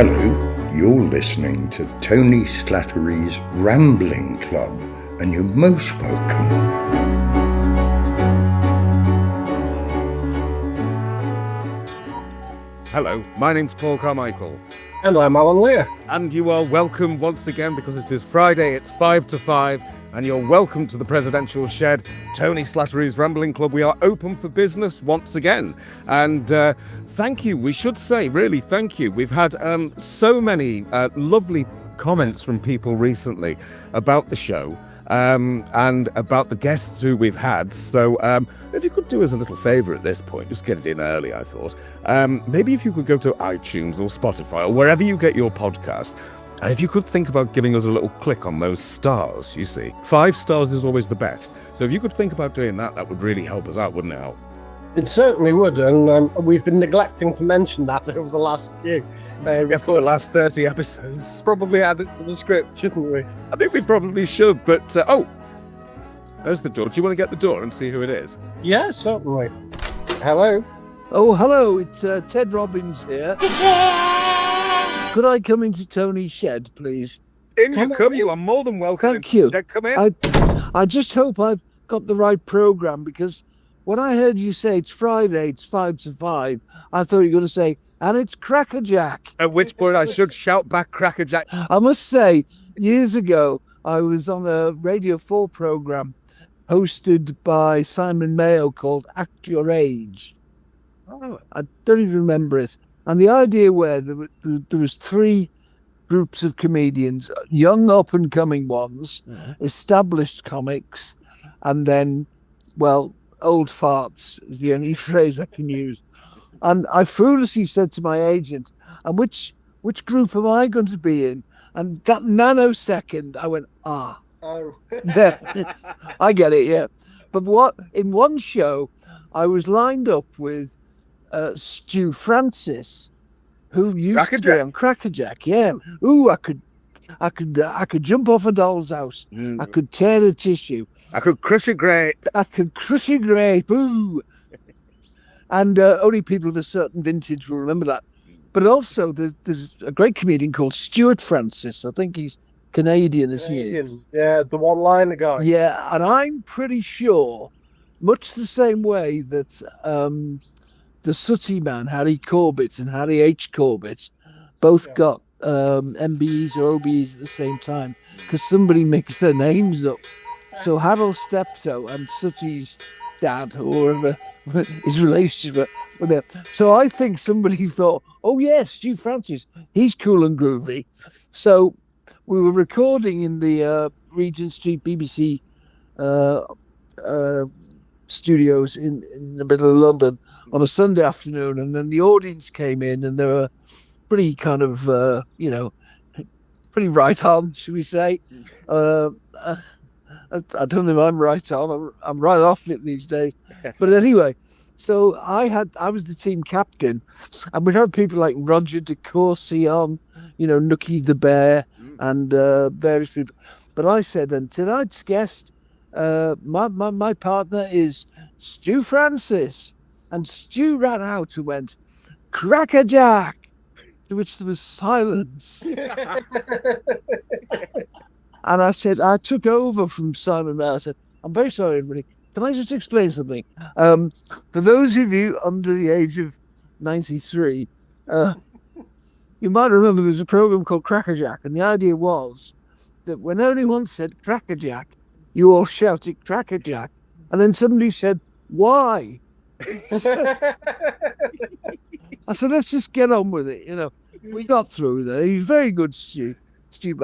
Hello, you're listening to Tony Slattery's Rambling Club, and you're most welcome. Hello, my name's Paul Carmichael. And I'm Alan Lear. And you are welcome once again because it is Friday, it's 5 to 5, and you're welcome to the Presidential Shed, Tony Slattery's Rambling Club. We are open for business once again. And thank you, we should say, really thank you. We've had so many lovely comments from people recently about the show and about the guests who we've had. So if you could do us a little favour at this point, just get it in early, I thought. Maybe if you could go to iTunes or Spotify or wherever you get your podcast, and if you could think about giving us a little click on those stars, you see. 5 stars is always the best. So if you could think about doing that, that would really help us out, wouldn't it, Al? It certainly would, and we've been neglecting to mention that over the last few. For the last 30 episodes. Probably add it to the script, shouldn't we? I think we probably should, but... there's the door. Do you want to get the door and see who it is? Yeah, certainly. Hello. Oh, hello, it's Ted Robbins here. Could I come into Tony's shed, please? In you come, you are more than welcome. Thank you. Come in. I just hope I've got the right programme, because when I heard you say it's Friday, it's 5 to 5, I thought you were going to say, and it's Crackerjack. At which point I should shout back Crackerjack. I must say, years ago, I was on a Radio 4 programme hosted by Simon Mayo called Act Your Age. Oh. I don't even remember it. And the idea where there was 3 groups of comedians, young up-and-coming ones, established comics, and then, well, old farts is the only phrase I can use. And I foolishly said to my agent, and which group am I going to be in? And that nanosecond, I went, Oh. There, I get it, yeah. But in one show, I was lined up with Stu Francis, who used to be on Crackerjack. Yeah. Ooh, I could jump off a doll's house. I could tear the tissue. I could crush a grape. Ooh. And only people of a certain vintage will remember that. But also, there's a great comedian called Stuart Francis. I think he's Canadian, isn't he? Yeah, the one-liner guy. Yeah, and I'm pretty sure, much the same way that the Sooty man, Harry Corbett, and Harry H. Corbett, both got MBEs or OBEs at the same time, because somebody mixed their names up. So Harold Steptoe and Sooty's dad, or whatever his relationship with them. So I think somebody thought, oh yes, Stu Francis, he's cool and groovy. So we were recording in the Regent Street BBC studios in the middle of London on a Sunday afternoon, and then the audience came in, and they were pretty kind of, pretty right on, should we say. I don't know if I'm right on. I'm right off it these days. But anyway, so I was the team captain, and we'd have people like Roger de Courcy on, Nookie the Bear, and various people. But I said, and tonight's guest, my partner is Stu Francis. And Stu ran out and went, Crackerjack, to which there was silence. And I said, I took over from Simon Mayo. I said, I'm very sorry, everybody. Can I just explain something? For those of you under the age of 93, you might remember there's a program called Crackerjack, and the idea was that when anyone said Crackerjack, you all shouted Crackerjack, and then somebody said, why? I said, let's just get on with it, We got through there. He was very good, Stu.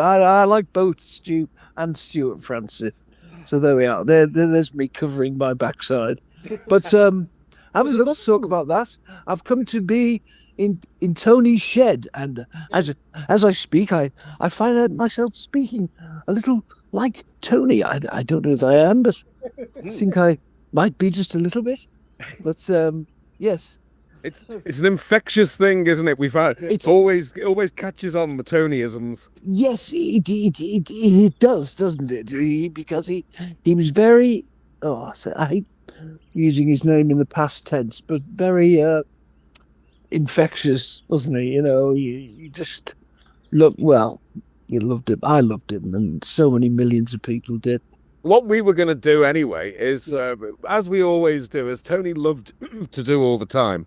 I like both Stu and Stuart Francis. So there we are. There's me covering my backside. But let's talk about that. I've come to be in Tony's shed, and as I speak, I find out myself speaking a little like Tony. I don't know if I am, but I think I might be just a little bit. But yes. It's an infectious thing, isn't it? We found it always catches on, the Tonyisms. Yes, it does, doesn't it? Because he was very. I hate using his name in the past tense, but very infectious, wasn't he? You know, you just look, well, you loved him. I loved him, and so many millions of people did. What we were going to do anyway is, as we always do, as Tony loved to do all the time,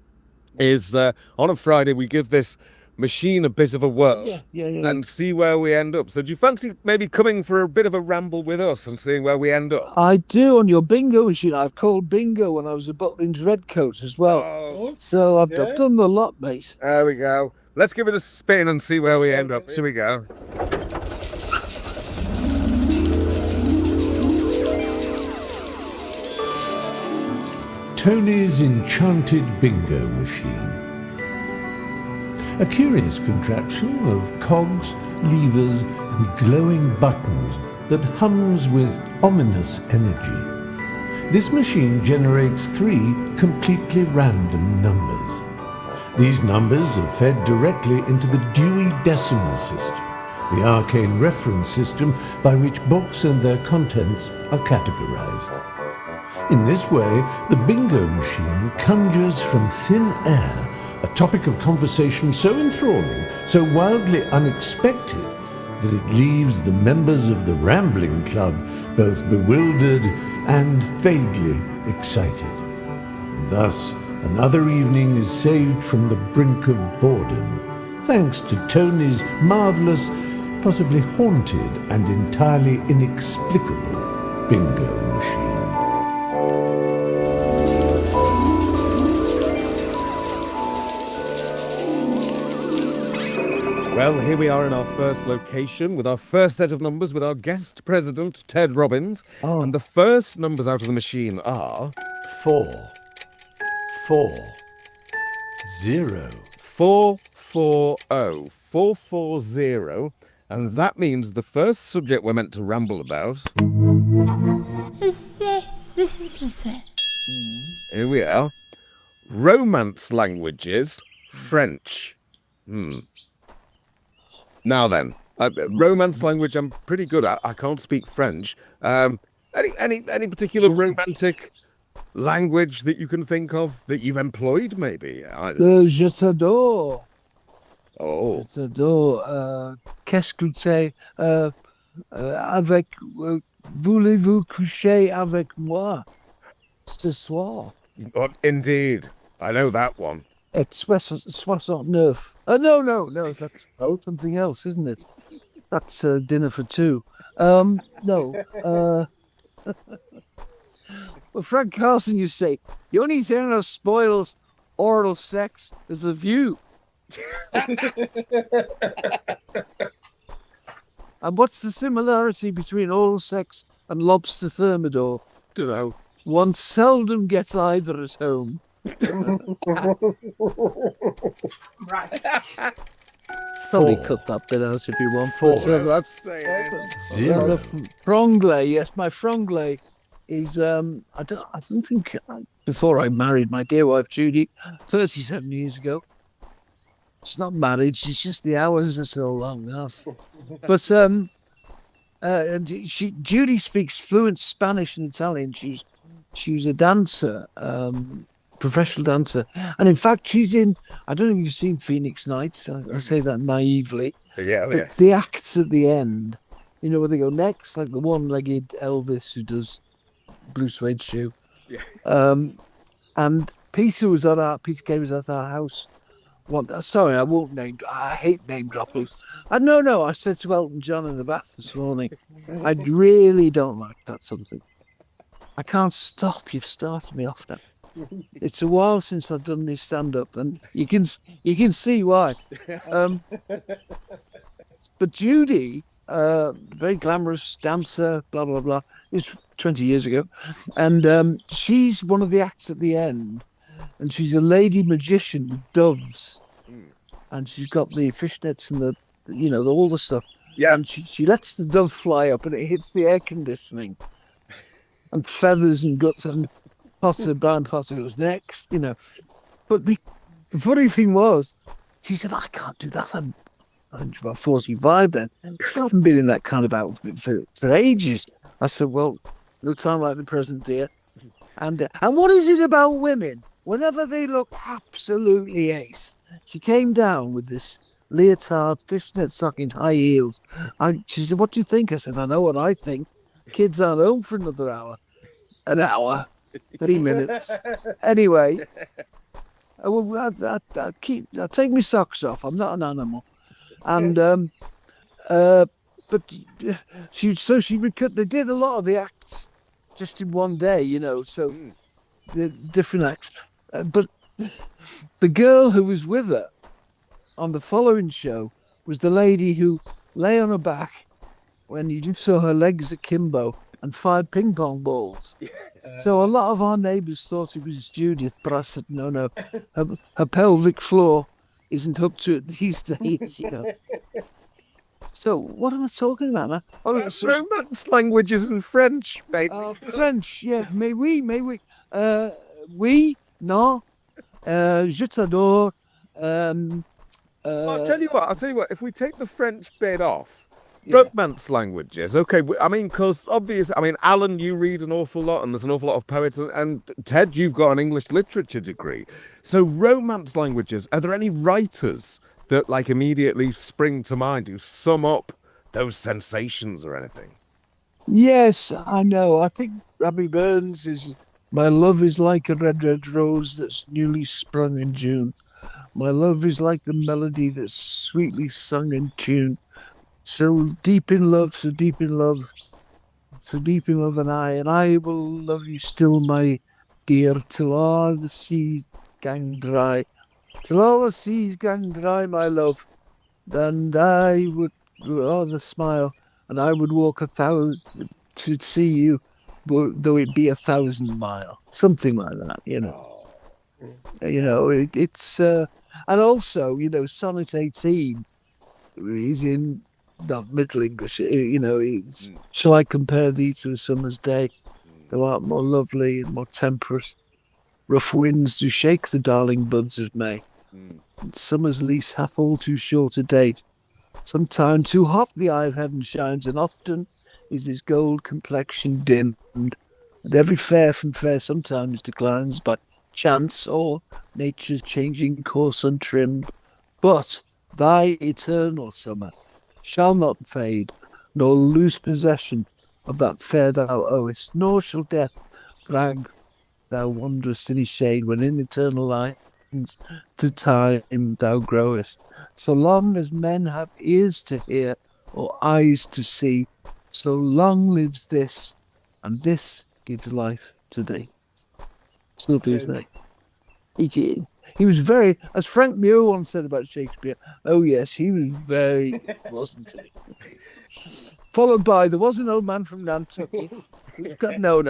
is on a Friday we give this machine a bit of a whirl and see where we end up. So do you fancy maybe coming for a bit of a ramble with us and seeing where we end up? I do, on your bingo machine. I've called bingo when I was a Butlins Redcoat as well. Oh. So I've done the lot, mate. There we go. Let's give it a spin and see where we end up. Here we go. Tony's enchanted bingo machine. A curious contraption of cogs, levers and glowing buttons that hums with ominous energy. This machine generates 3 completely random numbers. These numbers are fed directly into the Dewey Decimal System, the arcane reference system by which books and their contents are categorized. In this way, the bingo machine conjures from thin air a topic of conversation so enthralling, so wildly unexpected, that it leaves the members of the Rambling Club both bewildered and vaguely excited. Thus, another evening is saved from the brink of boredom, thanks to Tony's marvellous, possibly haunted and entirely inexplicable bingo machine. Well, here we are in our first location with our first set of numbers with our guest president, Ted Robbins. Oh. And the first numbers out of the machine are 4, 4, 0. 440. 440. And that means the first subject we're meant to ramble about. Here we are. Romance languages, French. Now then, romance language I'm pretty good at. I can't speak French. Any particular romantic language that you can think of that you've employed, maybe? Je t'adore. Oh. Je t'adore. Qu'est-ce que c'est? Avec, voulez-vous coucher avec moi ce soir? Indeed. I know that one. It's 69. No, that's something else, isn't it? That's dinner for 2. No. Well, Frank Carson, you say, the only thing that spoils oral sex is the view. And what's the similarity between oral sex and lobster thermidor? Don't know. One seldom gets either at home. Right. Probably cut that bit out if you want. But, That's 0. Franglais, yes, my franglais is I don't think before I married my dear wife Judy 37 years ago. She's not married, she's just the hours are so long. Yes. But Judy speaks fluent Spanish and Italian. She was a dancer, professional dancer, and in fact she's in, I don't know if you've seen Phoenix Nights. I say that naively. Yeah. The acts at the end, you know, where they go next, like the one-legged Elvis who does Blue Suede Shoe. And Peter Kay was at our house. Sorry, I won't I hate name droppers. No, I said to Elton John in the bath this morning, I really don't like that something. I can't stop. You've started me off now. It's a while since I've done this stand-up, and you can see why. But Judy, very glamorous dancer, blah blah blah. It's 20 years ago, and she's one of the acts at the end, and she's a lady magician with doves, and she's got the fishnets and all the stuff. Yeah. And she lets the dove fly up, and it hits the air conditioning, and feathers and guts and. Brian Potter was next, But the funny thing was, she said, I can't do that. I'm about 45 then. I haven't been in that kind of outfit for ages. I said, well, no time like the present, dear. And what is it about women? Whenever they look absolutely ace, she came down with this leotard, fishnet stocking, high heels. She said, "What do you think?" I said, "I know what I think. Kids aren't home for another hour. An hour, 3 minutes. Anyway, I take my socks off. I'm not an animal." And but they did a lot of the acts just in one day, so the different acts. But the girl who was with her on the following show was the lady who lay on her back when you just saw her legs akimbo and fired ping pong balls. So a lot of our neighbours thought it was Judith, but I said, no, her pelvic floor isn't up to it these days, So what am I talking about now? It's romance languages and French, baby. French, yeah. Mais oui. Oui, non, je t'adore. I'll tell you what, if we take the French bit off, romance languages, okay, because Alan, you read an awful lot, and there's an awful lot of poets, and Ted, you've got an English literature degree. So romance languages, are there any writers that immediately spring to mind who sum up those sensations or anything? Yes, I know. I think Rabbie Burns is, "My love is like a red, red rose that's newly sprung in June. My love is like the melody that's sweetly sung in tune. So deep in love, so deep in love, so deep in love and I will love you still, my dear, till all the seas gang dry. Till all the seas gang dry, my love, and I would rather smile, and I would walk 1,000 to see you, though it be 1,000 miles." Something like that, It's and also, Sonnet 18 is in not Middle English. It's "Shall I compare thee to a summer's day? Thou art more lovely and more temperate. Rough winds do shake the darling buds of May. And summer's lease hath all too short a date. Sometime too hot the eye of heaven shines, and often is his gold complexion dimmed. And every fair from fair sometimes declines by chance or nature's changing course untrimmed. But thy eternal summer shall not fade, nor lose possession of that fair thou owest, nor shall death drag thou wanderest in his shade, when in eternal lines to time thou growest. So long as men have ears to hear or eyes to see, so long lives this, and this gives life to thee." It's lovely, isn't it? He was very, as Frank Muir once said about Shakespeare, oh yes, he was very, wasn't he? Followed by, there was an old man from Nantucket. No.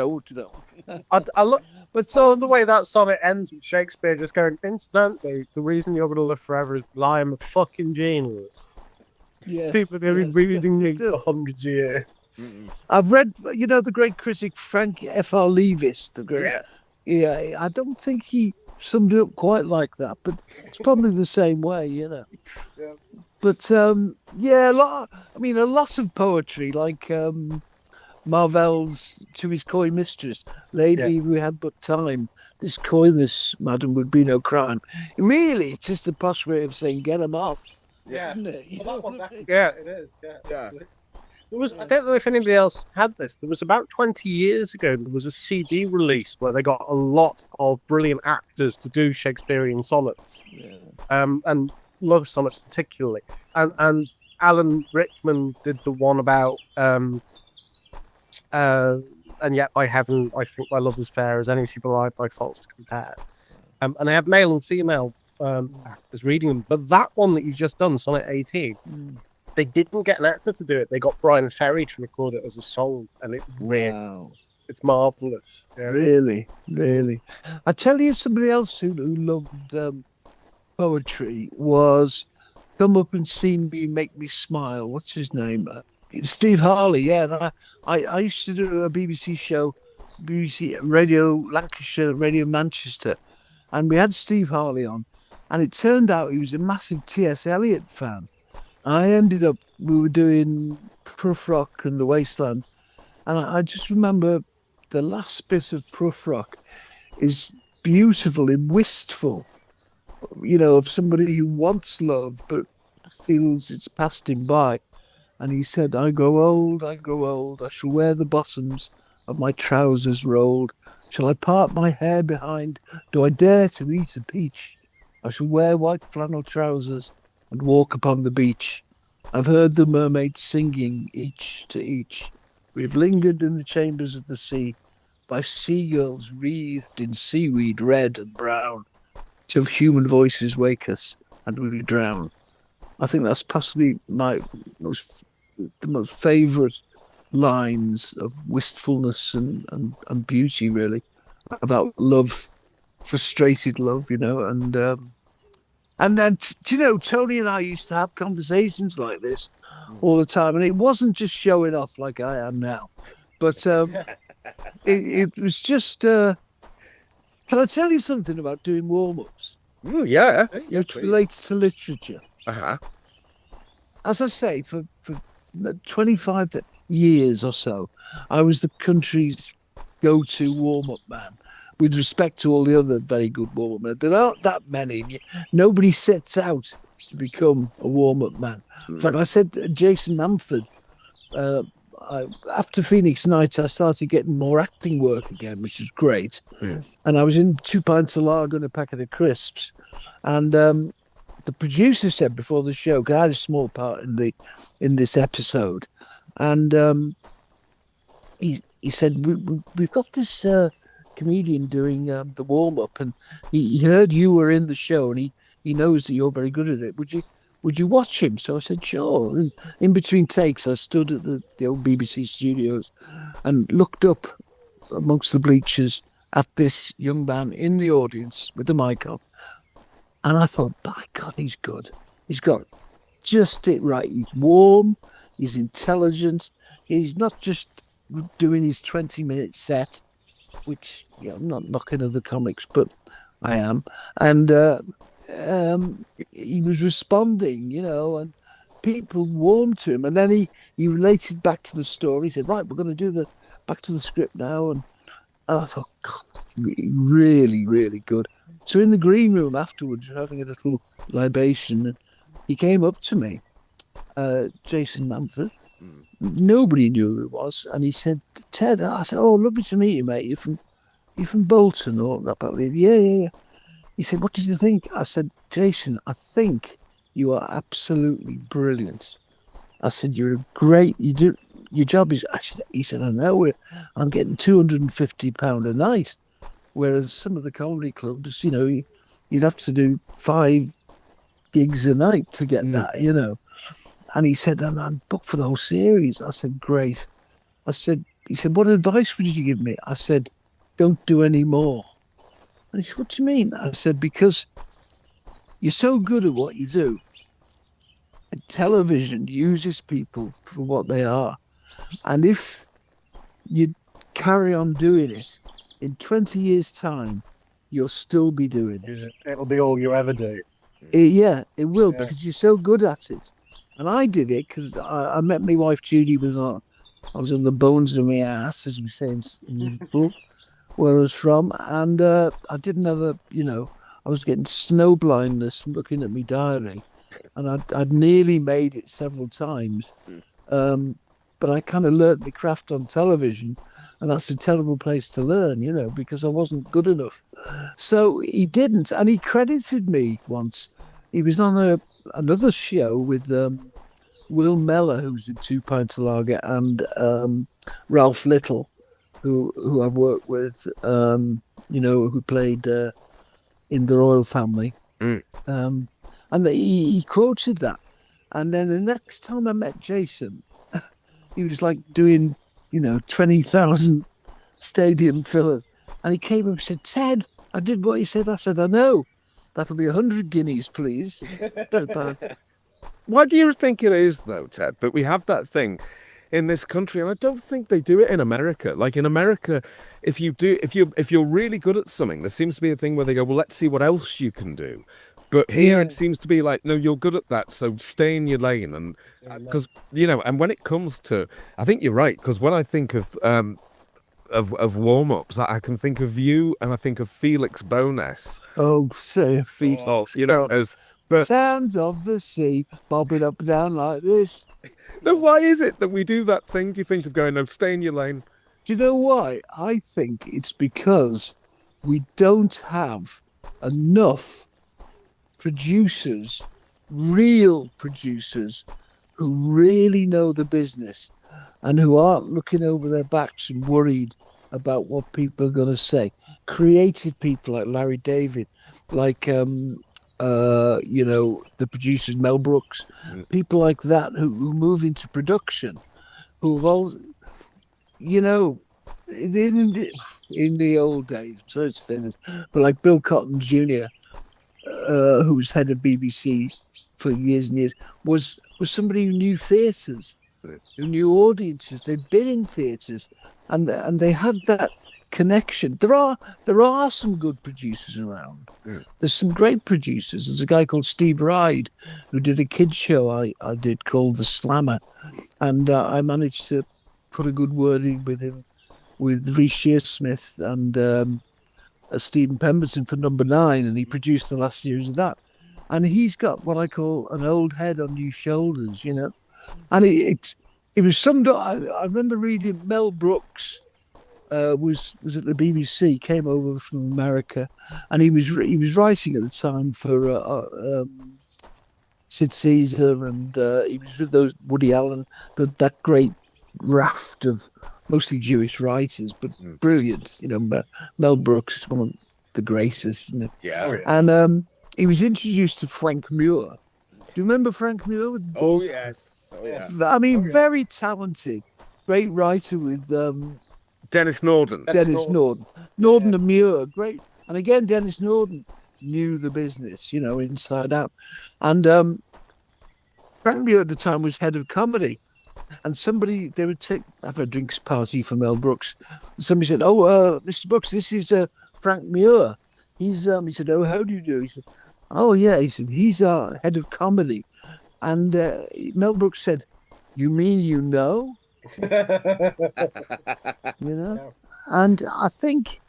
I look, but so the way that sonnet ends with Shakespeare just going, "Incidentally, the reason you're going to live forever is I am a fucking genius." Yes, People are going to be reading me for hundreds of years. I've read, the great critic Frank F.R. Leavis, I don't think he summed it up quite like that, but it's probably the same way, Yeah. But a lot of poetry, like Marvell's "To His Coy Mistress," "Lady, if we had but time, this coyness, madam, would be no crime." Really, it's just a posh way of saying "get 'em off," isn't it? Yeah, it is. Yeah. I don't know if anybody else had this. There was about 20 years ago, there was a CD release where they got a lot of brilliant actors to do Shakespearean sonnets, and love sonnets particularly. And Alan Rickman did the one about "And yet by heaven, I think my love is fair as any she belied by faults to compare." And they have male and female actors reading them. But that one that you've just done, Sonnet 18, they didn't get an actor to do it. They got Brian Ferry to record it as a song, and it's marvellous. Yeah. Really. I tell you, somebody else who loved poetry was "Come Up and See Me, Make Me Smile." What's his name? Steve Harley, yeah. And I used to do a BBC show, BBC Radio Lancashire, Radio Manchester, and we had Steve Harley on, and it turned out he was a massive T.S. Eliot fan. And we were doing Prufrock and The Wasteland, and I just remember the last bit of Prufrock is beautiful and wistful, of somebody who wants love but feels it's passed him by. And he said, I grow old, I shall wear the bottoms of my trousers rolled. Shall I part my hair behind? Do I dare to eat a peach? I shall wear white flannel trousers and walk upon the beach. I've heard the mermaids singing each to each. We've lingered in the chambers of the sea by seagulls wreathed in seaweed red and brown till human voices wake us and we drown. I think that's possibly the most favourite lines of wistfulness and beauty, really, about love, frustrated love, and then, Tony and I used to have conversations like this all the time, and it wasn't just showing off like I am now, but it was just. Can I tell you something about doing warm-ups? Yeah. Which relates to literature. Uh-huh. As I say, for 25 years or so, I was the country's go-to warm-up man. With respect to all the other very good warm-up men, there aren't that many. Nobody sets out to become a warm-up man. In fact, I said to Jason Manford, after Phoenix Nights, I started getting more acting work again, which was great. Yes. And I was in 2 pints of lager and a packet of crisps. And the producer said before the show, because I had a small part in this episode, and he said, we've got this comedian doing the warm-up, and he heard you were in the show, and he knows that you're very good at it. Would you watch him? So I said, sure. And in between takes, I stood at the old BBC studios and looked up amongst the bleachers at this young man in the audience with the mic on. And I thought, by God, he's good. He's got just it right. He's warm. He's intelligent. He's not just doing his 20-minute set, which, I'm not knocking other comics, but I am. And he was responding, and people warmed to him. And then he related back to the story. He said, right, we're going to do back to the script now. And I thought, God, that's really, really good. So in the green room afterwards, having a little libation, and he came up to me, Jason Manford. Nobody knew who it was. And he said, Ted, I said, oh, lovely to meet you, mate. You're from Bolton or that? Yeah. He said, what did you think? I said, Jason, I think you are absolutely brilliant. I said, you're great. Your job is. He said, I know. I'm getting £250 a night, whereas some of the comedy clubs, you'd have to do 5 gigs a night to get that, And he said, I'm booked for the whole series. I said, great. He said, what advice would you give me? I said, don't do any more. And he said, what do you mean? I said, because you're so good at what you do. And television uses people for what they are. And if you carry on doing it, in 20 years' time, you'll still be doing it. It'll be all you ever do. It will, because you're so good at it. And I did it because I met my wife Judy I was on the bones of my ass, as we say in Liverpool, where I was from, and I didn't have I was getting snow blindness from looking at my diary, and I'd nearly made it several times, but I kind of learnt my craft on television, and that's a terrible place to learn, because I wasn't good enough. So he didn't, and he credited me once. He was on another show with Will Mellor, who's in 2 Pints of Lager, and Ralph Little, who I've worked with, who played in the Royal Family. And he quoted that. And then the next time I met Jason, he was like doing, 20,000 stadium fillers. And he came up and said, Ted, I did what you said. I said, I know. That'll be 100 guineas, please. Why do you think it is, though, Ted, that we have that thing in this country? And I don't think they do it in America. Like in America, if you're really good at something, there seems to be a thing where they go, well, let's see what else you can do. But here it seems to be like, no, you're good at that, so stay in your lane. And because and when it comes to, I think you're right, because when I think of of warm-ups, I can think of you and I think of Felix Bowness. Oh, say Felix. But Sounds of the sea, bobbing up and down like this. no, why is it that we do that thing? You think of going, no, stay in your lane. Do you know why? I think it's because we don't have enough producers, real producers, who really know the business and who aren't looking over their backs and worried about what people are going to say. Creative people like Larry David, like the producers Mel Brooks, people like that who move into production, who've all, in the old days, so it's famous, but like Bill Cotton Jr., who was head of BBC for years and years, was somebody who knew theatres, who knew audiences. They'd been in theatres, and they had that connection. There are some good producers around. There's some great producers. There's a guy called Steve Ride who did a kids show I did called The Slammer, and I managed to put a good word in with him, with Rhys Shearsmith and Stephen Pemberton for Number 9, and he produced the last series of that. And he's got what I call an old head on new shoulders, And it was some. I remember reading Mel Brooks was at the BBC, came over from America, and he was writing at the time for Sid Caesar, and he was with those Woody Allen, that great raft of mostly Jewish writers, but brilliant. Mel Brooks is one of the greatest. And he was introduced to Frank Muir. Do you remember Frank Muir? Oh yes. Oh yeah. I mean, very talented, great writer with Dennis Norden. Norden and Muir, great. And again, Dennis Norden knew the business, inside out. And Frank Muir at the time was head of comedy. And they would have a drinks party for Mel Brooks. Somebody said, Mr. Brooks, this is Frank Muir. He said, oh, how do you do? He said, oh, yeah. He said, he's our head of comedy. And Mel Brooks said, you mean you know? And I think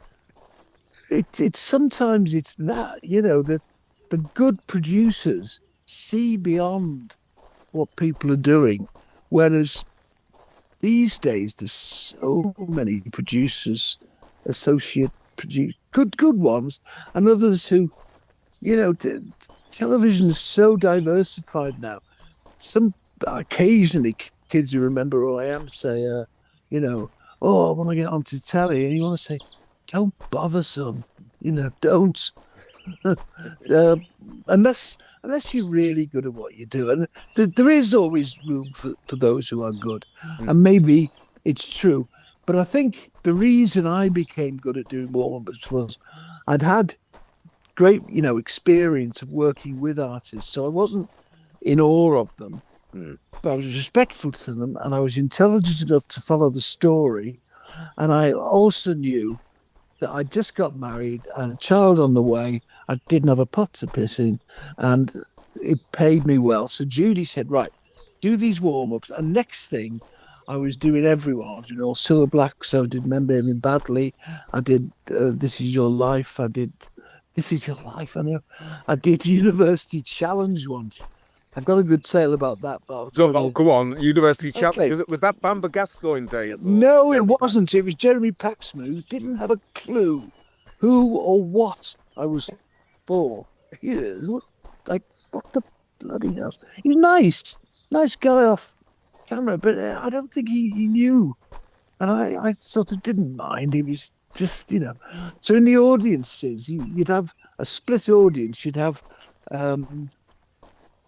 it's sometimes it's that, that the good producers see beyond what people are doing. Whereas these days, there's so many producers, associate producers, good ones, and others who, television is so diversified now. Some occasionally kids who remember who I am say, I want to get onto telly, and you want to say, don't bother, son, don't. Unless you're really good at what you do, and there is always room for those who are good, and maybe it's true. But I think the reason I became good at doing warm-ups was I'd had great, experience of working with artists, so I wasn't in awe of them, but I was respectful to them, and I was intelligent enough to follow the story, and I also knew that I just got married and a child on the way. I didn't have a pot to piss in, and it paid me well. So Judy said, right, do these warm-ups. And next thing, I was doing everyone, Cilla Black, so I did Remember Him Badly. I did This Is Your Life. I did This Is Your Life, I know. I did University Challenge once. I've got a good tale about that. Go on, University Challenge. Okay. Was that Bamba Gascoigne days? No, it wasn't. It was Jeremy Paxman, who didn't have a clue who or what I was for. What the bloody hell? He was nice guy off camera, but I don't think he knew. And I sort of didn't mind. He was just, So in the audiences, you'd have a split audience. You'd have a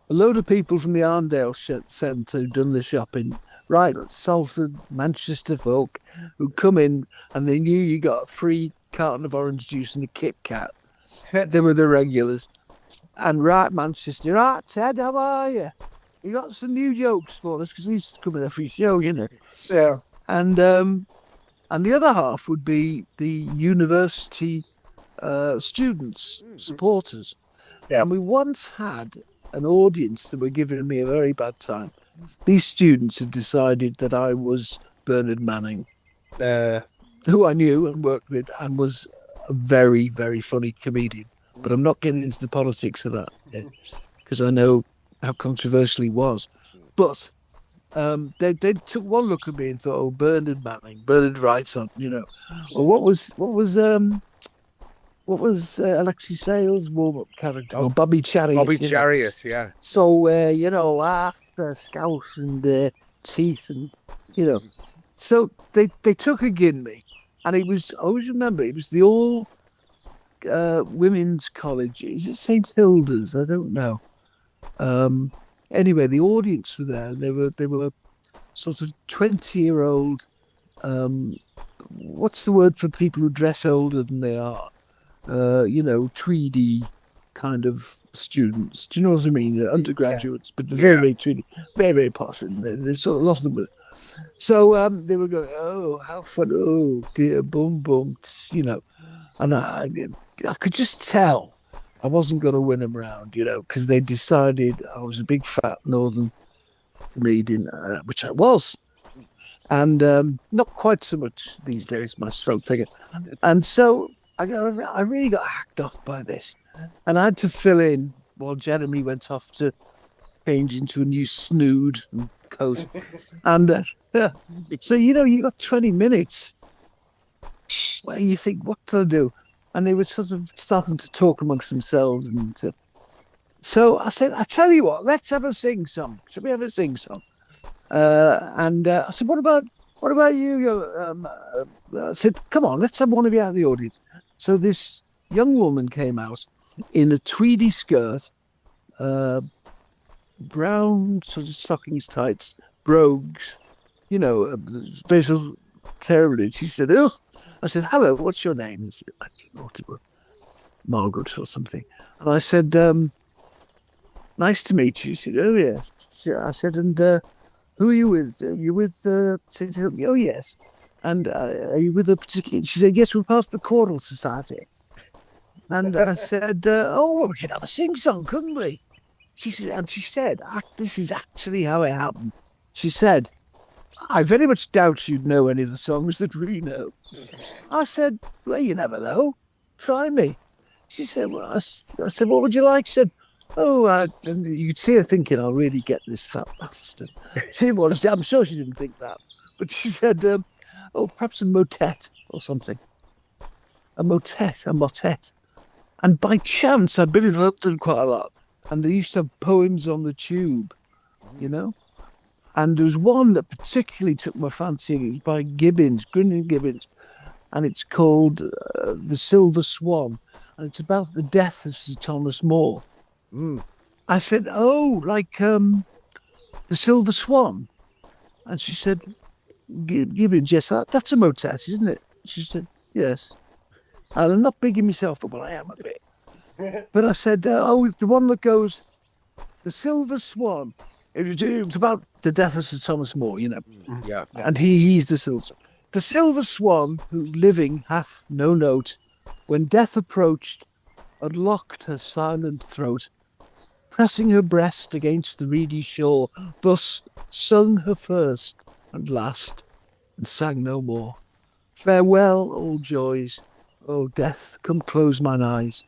load of people from the Arndale Centre who'd done the shopping, right? Salford, Manchester folk, who come in and they knew you got a free carton of orange juice and a Kit Kat. They were the regulars. And right, Manchester, right, Ted, how are you? You got some new jokes for us, because he used to come in every show, Yeah. And the other half would be the university students, supporters. Yeah. And we once had an audience that were giving me a very bad time. These students had decided that I was Bernard Manning. who I knew and worked with, and was a very, very funny comedian. But I'm not getting into the politics of that because I know how controversial he was. But they took one look at me and thought, "Oh, Bernard Manning, Bernard Wrightson, Well, what was Alexi Sales' warm-up character? Oh, Bobby Chariot. Bobby Chariot, yeah. So laughter, scouse, and teeth, and So they took a gin me, and it was, I always remember, it was the all women's college. Is it St Hilda's? I don't know. Anyway, the audience were there. They were sort of 20-year-old. What's the word for people who dress older than they are? Tweedy kind of students. Do you know what I mean? They're undergraduates, but they're very, very tweedy, very, very posh, and there's sort of a lot of them with it. So they were going, "Oh, how fun! Oh dear, boom, boom," and I could just tell I wasn't going to win them round, because they decided I was a big fat northern comedian, which I was, and not quite so much these days, my stroke figure, and so I really got hacked off by this, and I had to fill in while Jeremy went off to change into a new snood and coat, and so you got 20 minutes where you think, what can I do? And they were sort of starting to talk amongst themselves, and so I said, I tell you what, let's have a sing song. Should we have a sing song? And I said, what about you? I said, come on, let's have one of you out of the audience. So this young woman came out in a tweedy skirt, brown sort of stockings, tights, brogues, facial terribly. She said, "Oh," I said, "Hello, what's your name?" Said, I don't know what it was, Margaret or something. And I said, "Nice to meet you." She said, "Oh yes." I said, "And who are you with? Are you with St. Hilda?" "Oh yes." "And are you with a particular?" She said, "Yes, we're part of the Choral Society." And I said, "Oh, well, we could have a sing-song, couldn't we?" She said, "This is actually how it happened." She said, "I very much doubt you'd know any of the songs that we know." I said, "Well, you never know. Try me." She said, "Well," I said, "What would you like?" She said, "Oh," and you could see her thinking, "I'll really get this fat bastard." I'm sure she didn't think that. But she said, "Oh, perhaps a motet or something." A motet. And by chance, I'd been in London quite a lot, and they used to have poems on the tube, And there was one that particularly took my fancy. It was by Grinning Gibbons, and it's called The Silver Swan, and it's about the death of Sir Thomas More. I said, "Oh, like The Silver Swan?" And she said, "Gibbons, yes, that's a motet, isn't it?" She said, "Yes." And I'm not bigging myself up, but I am a bit. But I said, "Oh, the one that goes, The Silver Swan." It's about the death of Sir Thomas More, Yeah. And he's the silver swan. "The silver swan, who living hath no note, when death approached, unlocked her silent throat, pressing her breast against the reedy shore, thus sung her first and last, and sang no more. Farewell, all joys. O death, come close mine eyes.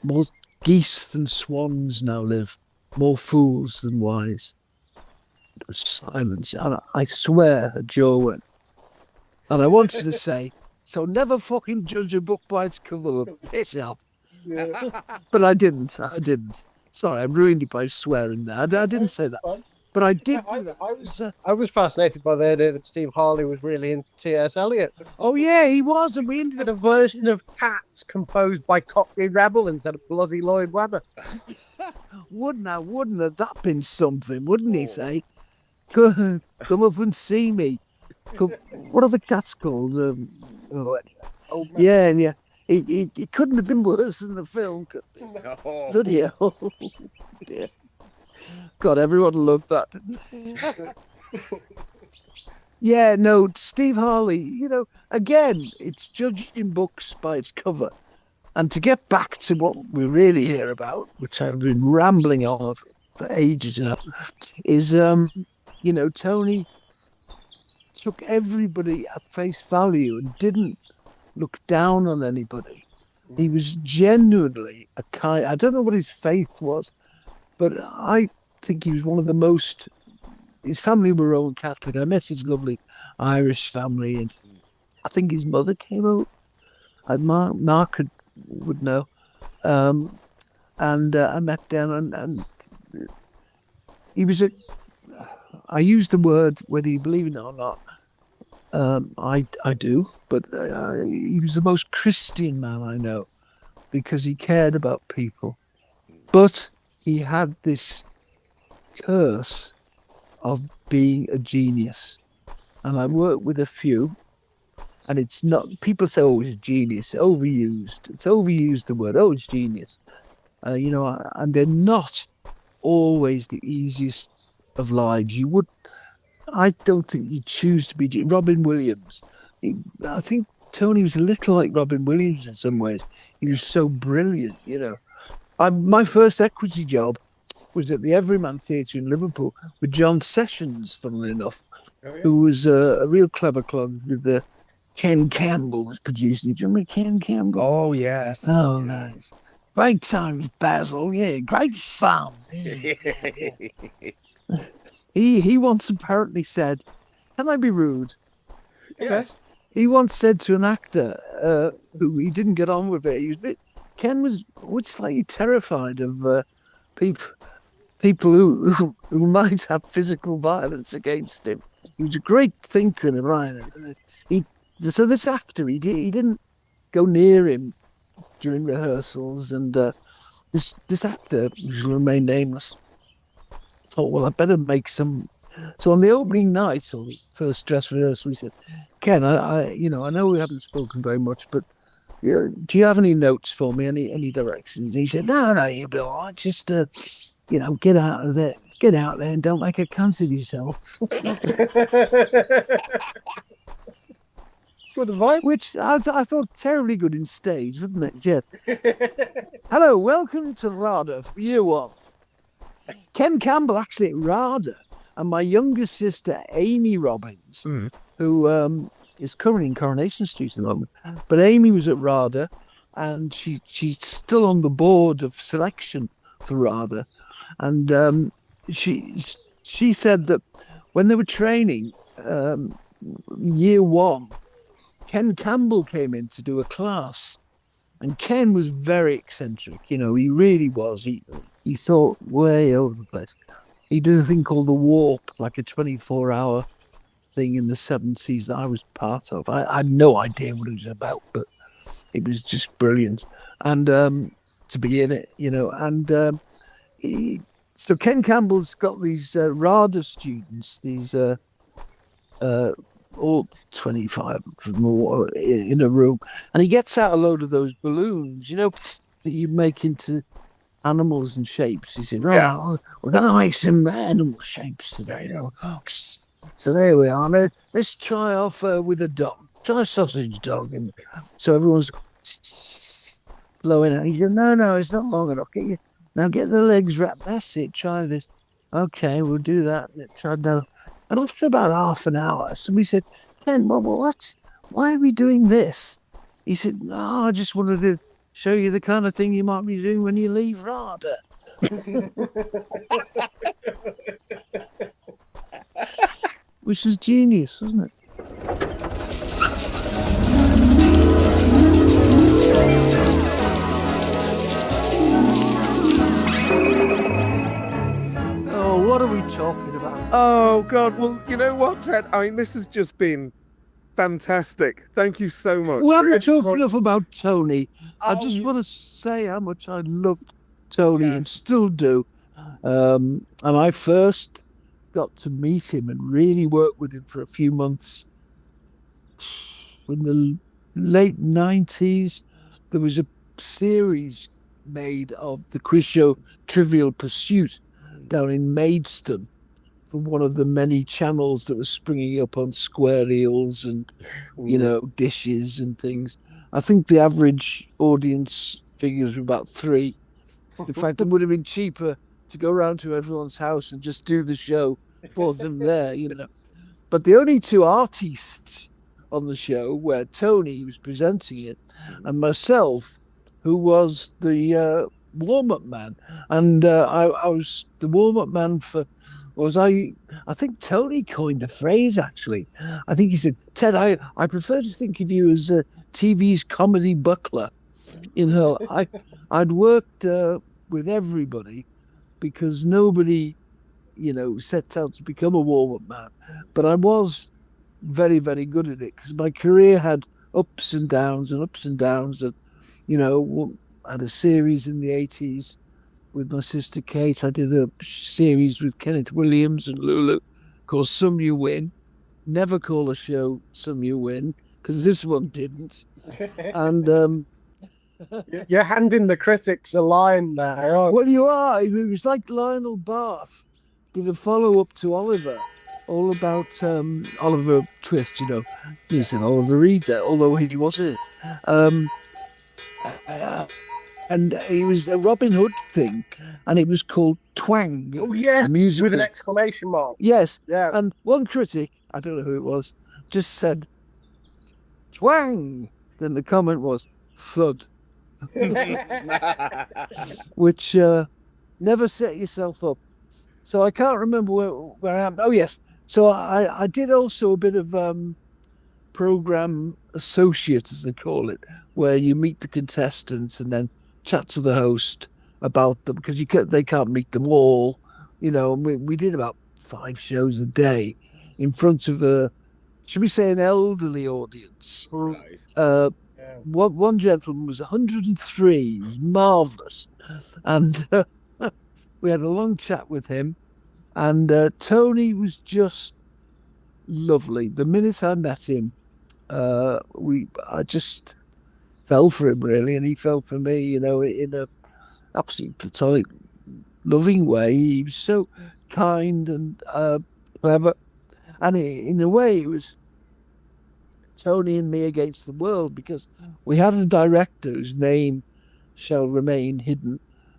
More geese than swans now live, more fools than wise." It was silence, and I swear her jaw went. And I wanted to say, "So never fucking judge a book by its cover, piss off." But I didn't. Sorry, I ruined it by swearing there. I didn't say that. But I did do that. I was fascinated by the idea that Steve Harley was really into T.S. Eliot. Oh yeah, he was, and we Did a version of Cats composed by Cockney Rebel instead of bloody Lloyd Webber. wouldn't have that been something, wouldn't he say? Come up and see me. What are the cats called? Yeah. It couldn't have been worse than the film. Bloody hell. Dear. God, everyone loved that. Yeah, no, Steve Harley, again, it's judging books by its cover. And to get back to what we're really here about, which I've been rambling on for ages now, is, Tony took everybody at face value and didn't look down on anybody. He was genuinely a kind. I don't know what his faith was, but I think he was one of the most. His family were Roman Catholic. I met his lovely Irish family, and I think his mother came out. Mark would know. And I met them, and he was I use the word, whether you believe it or not, I do, but he was the most Christian man I know, because he cared about people. But he had this curse of being a genius. And I worked with a few, and it's not, people say, oh, it's genius, overused. It's overused, the word, oh, it's genius. And they're not always the easiest of lives. I don't think you choose to be Robin Williams. I think Tony was a little like Robin Williams in some ways. He was so brilliant, My first equity job was at the Everyman Theatre in Liverpool with John Sessions, funnily enough, who was a real clever clone with the Ken Campbell was producing. Do you remember Ken Campbell? Oh, yes. Oh, nice. Great times, Basil. Yeah, great fun. He once apparently said, can I be rude? Yes. He once said to an actor who he didn't get on with it, Ken was slightly terrified of people who might have physical violence against him. He was a great thinker and a writer. So this actor, he didn't go near him during rehearsals, and this actor, who will remain nameless, thought, well, I better make some. So on the opening night, or the first dress rehearsal, he said, Ken, I know we haven't spoken very much, but do you have any notes for me, any directions? And he said, no, you'll be all right. Just, get out of there. Get out there and don't make a cunt of yourself. Which I thought terribly good in stage, wouldn't it? Yeah. Hello, welcome to RADA for year one. Ken Campbell actually at RADA, and my younger sister Amy Robbins, who is currently in Coronation Street at the moment. But Amy was at RADA, and she's still on the board of selection for RADA, and she said that when they were training, year one, Ken Campbell came in to do a class, and Ken was very eccentric. He really was. He thought way over the place. He did a thing called the Warp, like a 24-hour thing in the 70s that I was part of. I had no idea what it was about, but it was just brilliant. And to be in it, and so Ken Campbell's got these RADA students, these all 25 more in a room, and he gets out a load of those balloons, that you make into animals and shapes. He said, right, we're going to make some animal shapes today. So there we are. Let's try off with a dog. Try a sausage dog. And so everyone's blowing out. He said, no, it's not long enough. Now get the legs wrapped. That's it. Try this. Okay, we'll do that. Try that. And after about half an hour, somebody said, Ken, why are we doing this? He said, I just wanted to show you the kind of thing you might be doing when you leave RADA. Which is genius, wasn't it? Oh, what are we talking about? Oh, God. Well, you know what, Ted? I mean, this has just been fantastic. Thank you so much. We haven't talked enough about Tony. I just want to say how much I loved Tony and still do. And I first got to meet him and really work with him for a few months. In the late 90s, there was a series made of the quiz show Trivial Pursuit down in Maidstone, from one of the many channels that was springing up on square reels and, dishes and things. I think the average audience figures were about 3. In fact, it would have been cheaper to go around to everyone's house and just do the show for them there, But the only two artists on the show were Tony, who was presenting it, and myself, who was the warm-up man. And I was the warm-up man for... I think Tony coined the phrase, actually. I think he said, Ted, I prefer to think of you as TV's comedy buckler. I'd worked with everybody because nobody, sets out to become a warm-up man. But I was very, very good at it because my career had ups and downs. And, I had a series in the 80s with my sister Kate. I did a series with Kenneth Williams and Lulu called Some You Win. Never call a show Some You Win, because this one didn't. And you're handing the critics a line there. Oh. Well, you are. It was like Lionel Barth did a follow-up to Oliver, all about Oliver Twist, He said Oliver Reed there, although he wasn't. And it was a Robin Hood thing, and it was called Twang. Oh, yes, with an exclamation mark. Yes, yeah. And one critic, I don't know who it was, just said, Twang! Then the comment was, thud. Which never set yourself up. So I can't remember where I am. Oh, yes. So I did also a bit of program associate, as they call it, where you meet the contestants and then chat to the host about them, because they can't meet them all, and we did about 5 shows a day in front of should we say, an elderly audience. Right. One gentleman was 103, he was marvellous, and we had a long chat with him, and Tony was just lovely. The minute I met him, I just fell for him, really, and he fell for me, in a absolutely platonic, loving way. He was so kind and clever, and in a way it was Tony and me against the world, because we had a director whose name shall remain hidden,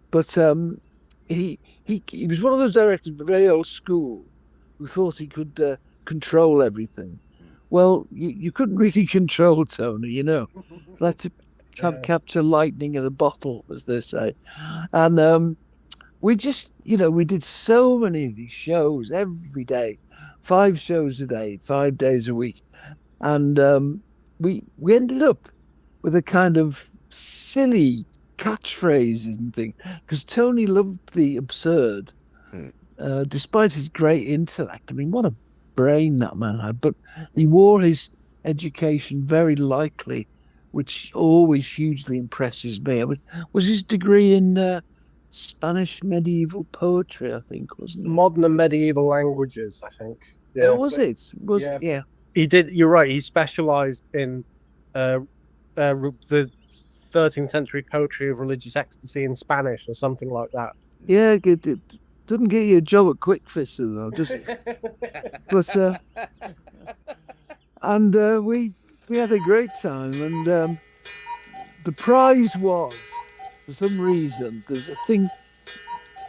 but he was one of those directors, very old school, who thought he could control everything. Well, you couldn't really control Tony, Like to capture lightning in a bottle, as they say. And we just, we did so many of these shows every day, 5 shows a day, 5 days a week. And we ended up with a kind of silly catchphrases and things, because Tony loved the absurd, despite his great intellect. I mean, what a brain that man had, but he wore his education very lightly, which always hugely impresses me. It was his degree in Spanish medieval poetry, I think, wasn't it? Modern and medieval languages, I think. Yeah, was it? Yeah. He did. You're right. He specialised in the 13th century poetry of religious ecstasy in Spanish, or something like that. Yeah, it doesn't get you a job at Quickfisher, though, does it? But and we had a great time, and the prize was, for some reason, there's a thing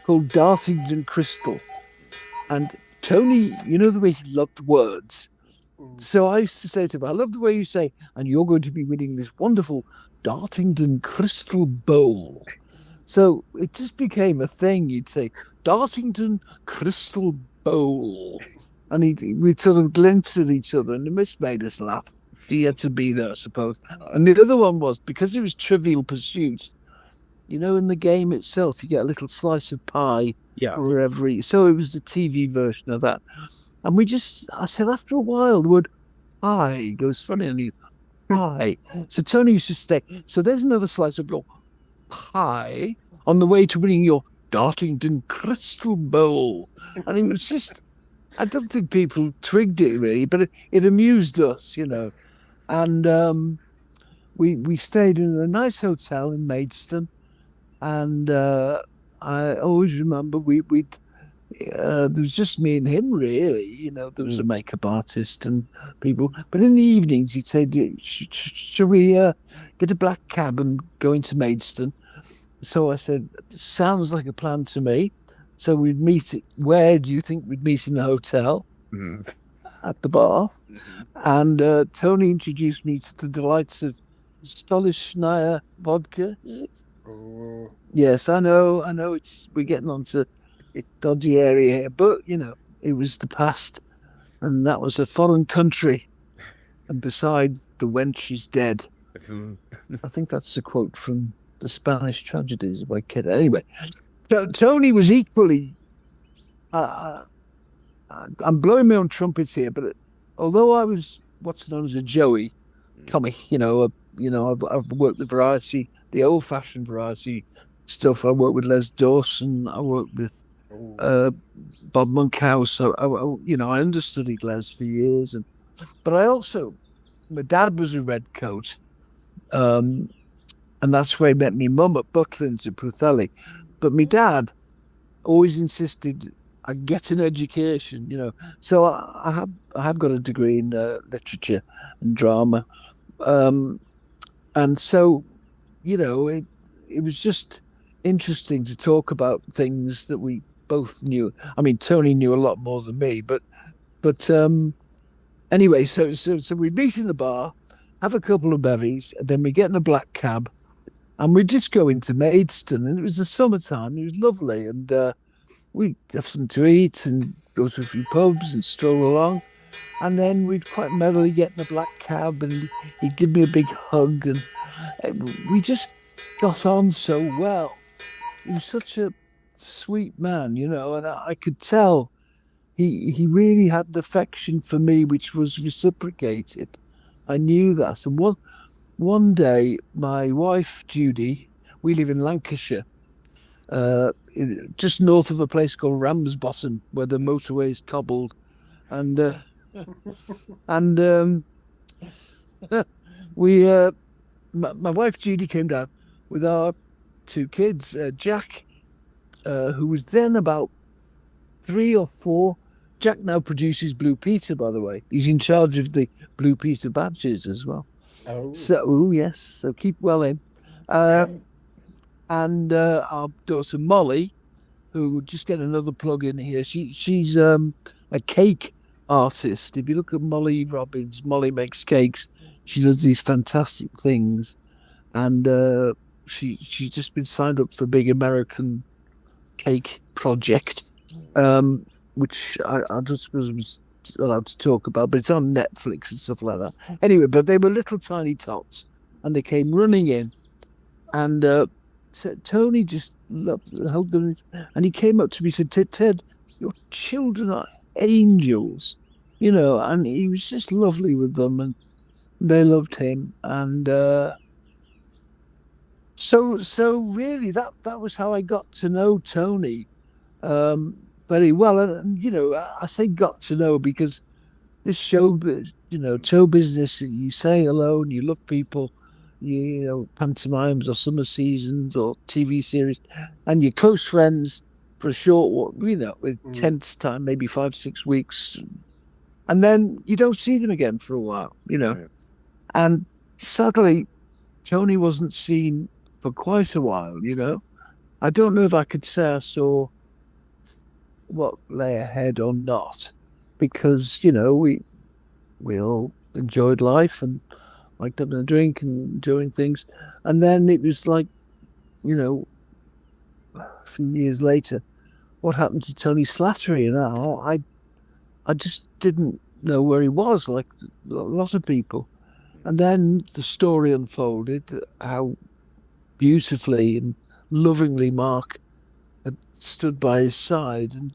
called Dartington Crystal, and Tony, the way he loved words. So I used to say to him, I love the way you say, and you're going to be winning this wonderful Dartington Crystal Bowl. So it just became a thing. You'd say, Dartington Crystal Bowl. And we'd sort of glimpse at each other, and it just made us laugh. He had to be there, I suppose. And the other one was, because it was Trivial Pursuit, in the game itself, you get a little slice of pie for every... So it was the TV version of that. And I said, after a while, the word pie goes funny on you. Pie. So Tony used to say, so there's another slice of your pie on the way to winning your Dartington Crystal Bowl. And it was just, I don't think people twigged it really, but it amused us, And we stayed in a nice hotel in Maidstone. And I always remember there was just me and him, really. There was a makeup artist and people. But in the evenings, he'd say, shall we get a black cab and go into Maidstone? So I said, sounds like a plan to me. So we'd meet. Where do you think we'd meet in the hotel? at the bar, and Tony introduced me to the delights of Stolichnaya vodka. Yes, I know. We're getting onto a dodgy area here, but it was the past, and that was a foreign country. And beside the wench is dead. I think that's a quote from the Spanish tragedies by Kid. Anyway, Tony was equally. I'm blowing my own trumpets here, but although I was what's known as a Joey comic, I've worked the variety, the old-fashioned variety stuff. I worked with Les Dawson. I worked with Bob Monkhouse. I understudied Les for years, but I also, my dad was a redcoat, and that's where he met me mum at Bucklands in Pwllheli. But my dad always insisted I get an education, So I have got a degree in literature and drama, and so it was just interesting to talk about things that we both knew. I mean, Tony knew a lot more than me, but anyway, so we meet in the bar, have a couple of bevies, and then we get in a black cab, and we just go into Maidstone, and it was the summertime. It was lovely, and we'd have something to eat and go to a few pubs and stroll along, and then we'd quite merrily get in a black cab, and he'd give me a big hug, and we just got on so well. He was such a sweet man, and I could tell he really had an affection for me, which was reciprocated. I knew that. And one day, my wife, Judy, we live in Lancashire, just north of a place called Ramsbottom, where the motorway is cobbled. And my wife, Judy, came down with our two kids, Jack, who was then about 3 or 4. Jack now produces Blue Peter, by the way. He's in charge of the Blue Peter badges as well. Yes, so keep well in. And our daughter Molly, who just get another plug in here. She's a cake artist. If you look at Molly Robbins, Molly makes cakes. She does these fantastic things, and she's just been signed up for a big American cake project, which I just was allowed to talk about, but it's on Netflix and stuff like that. Anyway, but they were little tiny tots, and they came running in, and Tony just held them, and he came up to me and said, Ted, your children are angels, and he was just lovely with them, and they loved him, and so really that was how I got to know Tony very well. And I say got to know because this show business, you say hello and you love people, pantomimes or summer seasons or TV series, and you're close friends for a short while, with tense time, maybe 5-6 weeks, and then you don't see them again for a while, And sadly, Tony wasn't seen for quite a while, I don't know if I could say I saw what lay ahead or not, because we all enjoyed life and liked having a drink and doing things, and then it was like a few years later, what happened to Tony Slattery? And I just didn't know where he was, like a lot of people. And then the story unfolded, how beautifully and lovingly Mark had stood by his side. And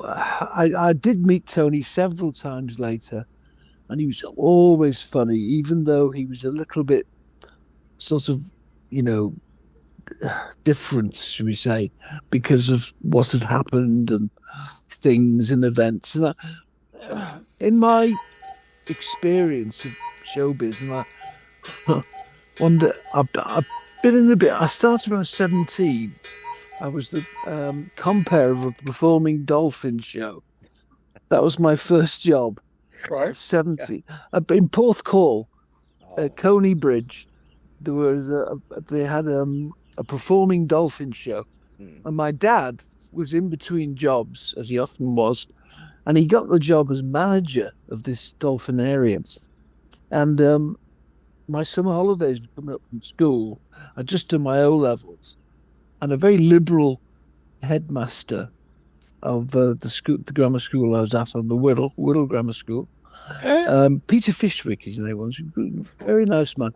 I did meet Tony several times later, and he was always funny, even though he was a little bit sort of, different, should we say, because of what had happened and things and events. And in my experience of showbiz, and I wonder, I've been in the bit. I started when I was 17. I was the compere of a performing dolphin show. That was my first job. Right. 17. In Porthcawl, Coney Bridge, there was they had a performing dolphin show, and my dad was in between jobs, as he often was, and he got the job as manager of this dolphinarium. And my summer holidays were coming up from school. I'd just done my O-levels, and a very liberal headmaster of the grammar school I was at, on the Whittle Grammar School, Peter Fishwick, his name was, very nice man.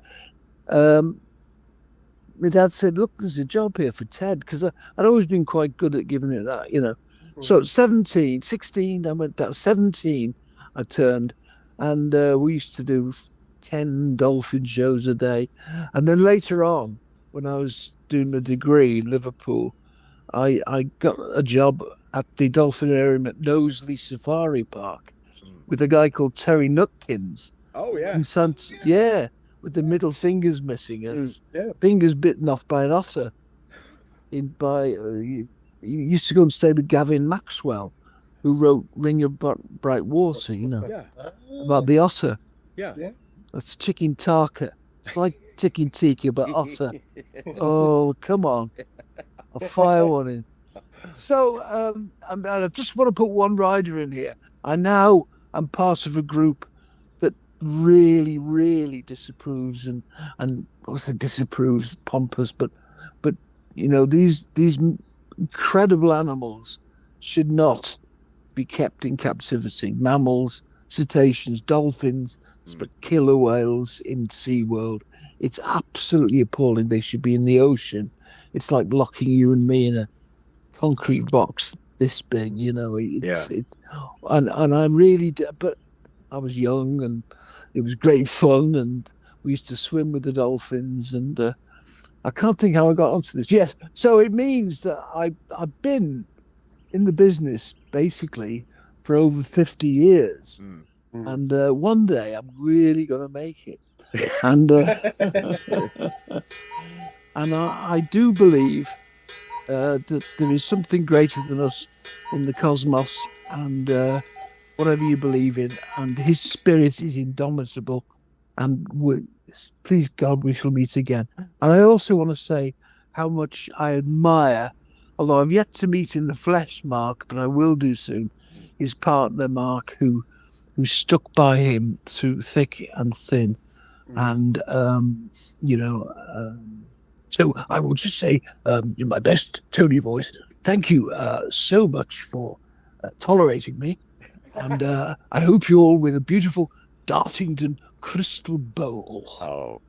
My dad said, look, there's a job here for Ted, because I'd always been quite good at giving it that, you know. So 16, I went down, 17 I turned, and we used to do 10 dolphin shows a day. And then later on, when I was doing my degree in Liverpool, I got a job at the dolphinarium at Knowsley Safari Park with a guy called Terry Nutkins. Oh, yeah. With the middle fingers missing and fingers bitten off by an otter. He used to go and stay with Gavin Maxwell, who wrote Ring of Bright Water, you know, about the otter. Yeah. That's Chicken Tarka. It's like Chicken Tikka, but otter. Oh, come on. I'll fire one in. So I just want to put one rider in here. I now am part of a group that really, really disapproves and also disapproves, pompous, but you know, these incredible animals should not be kept in captivity. Mammals, cetaceans, dolphins, but killer whales in SeaWorld. It's absolutely appalling. They should be in the ocean. It's like locking you and me in a concrete box this big, you know. And I'm really, but I was young and it was great fun, and we used to swim with the dolphins, and I can't think how I got onto this. Yes, so it means that I've been in the business basically for over 50 years. And one day I'm really going to make it. And and I do believe that there is something greater than us in the cosmos, and whatever you believe in, and his spirit is indomitable, and please God we shall meet again. And I also want to say how much I admire, although I've yet to meet in the flesh Mark, but I will do soon, his partner Mark, who stuck by him through thick and thin. And so I will just say in my best Tony voice, thank you so much for tolerating me, and I hope you all win a beautiful Dartington crystal bowl. Oh.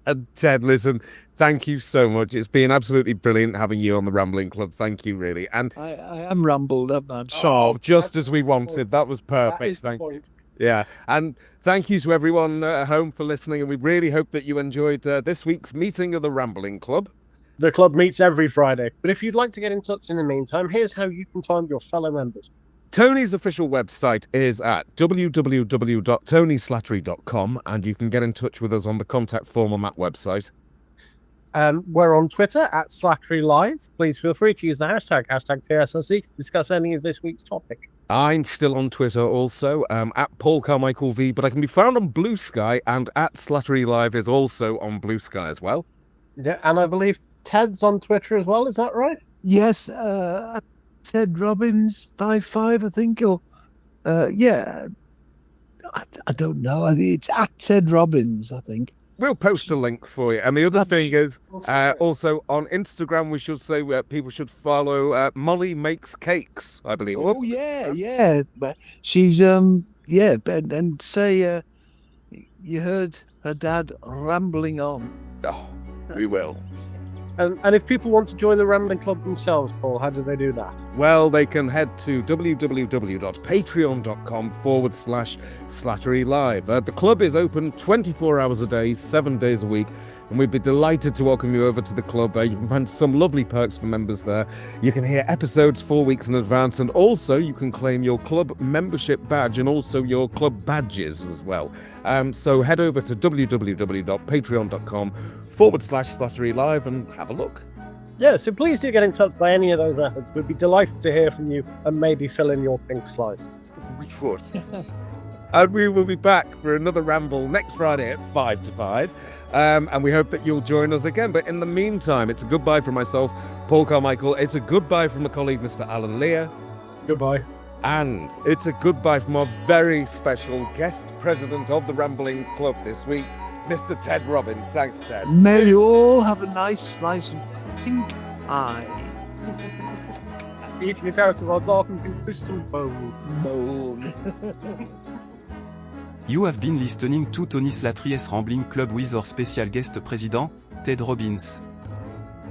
And Ted, listen, thank you so much. It's been absolutely brilliant having you on the Rambling Club. Thank you, really. And I am rambled, haven't I? So just as we wanted. That was perfect. That is the point. Yeah, and thank you to everyone at home for listening, and we really hope that you enjoyed this week's meeting of the Rambling Club. The club meets every Friday, but if you'd like to get in touch in the meantime, here's how you can find your fellow members. Tony's official website is at www.tonyslattery.com, and you can get in touch with us on the contact form on that website. We're on Twitter at Slattery Live. Please feel free to use the hashtag TSLC, to discuss any of this week's topic. I'm still on Twitter also, at Paul Carmichael V, but I can be found on Blue Sky, and at Slattery Live is also on Blue Sky as well. Yeah, and I believe Ted's on Twitter as well, is that right? Yes, at Ted Robbins 55, I think, or I don't know. It's at Ted Robbins, I think. We'll post a link for you. And the other thing is, also on Instagram, we should say people should follow Molly Makes Cakes, I believe. Oh, yeah. But she's, and say you heard her dad rambling on. Oh, we will. And if people want to join the Rambling Club themselves, Paul, how do they do that? Well, they can head to www.patreon.com/Slattery Live. The club is open 24 hours a day, 7 days a week, and we'd be delighted to welcome you over to the club. You can find some lovely perks for members there. You can hear episodes 4 weeks in advance, and also you can claim your club membership badge and also your club badges as well. So head over to www.patreon.com/Slattery Live and have a look. Yeah, so please do get in touch by any of those methods. We'd be delighted to hear from you and maybe fill in your pink slice. We would. And we will be back for another ramble next Friday at 5 to 5. And we hope that you'll join us again. But in the meantime, it's a goodbye from myself, Paul Carmichael. It's a goodbye from my colleague, Mr. Alan Lear. Goodbye. And it's a goodbye from our very special guest president of the Rambling Club this week, Mr. Ted Robbins. Thanks, Ted. May you all have a nice slice of pink eye. Eating it out of our Northington crystal bowl. You have been listening to Tony Slattery's Rambling Club with our special guest president, Ted Robbins.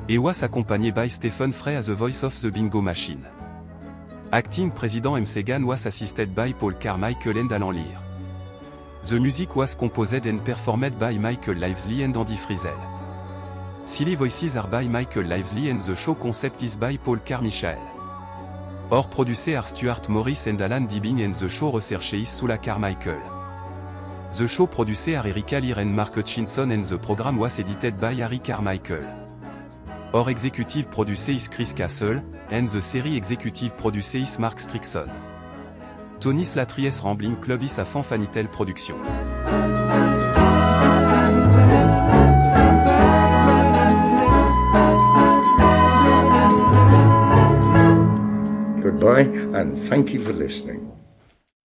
He was accompanied by Stephen Frey as the voice of the bingo machine. Acting President M. Sagan was assisted by Paul Carmichael and Alan Lear. The music was composed and performed by Michael Livesey and Andy Frizzell. Silly voices are by Michael Livesey and the show concept is by Paul Carmichael. Our producers are Stuart Morris and Alan Dibing and the show research is Sula Carmichael. The show producers are Erika Lear and Mark Hutchinson and the program was edited by Harry Carmichael. Our executive producer is Chris Castle, and the series executive producer is Mark Strickson. Tony Slattery's Rambling Club is a Fanfanitel production. Goodbye, and thank you for listening.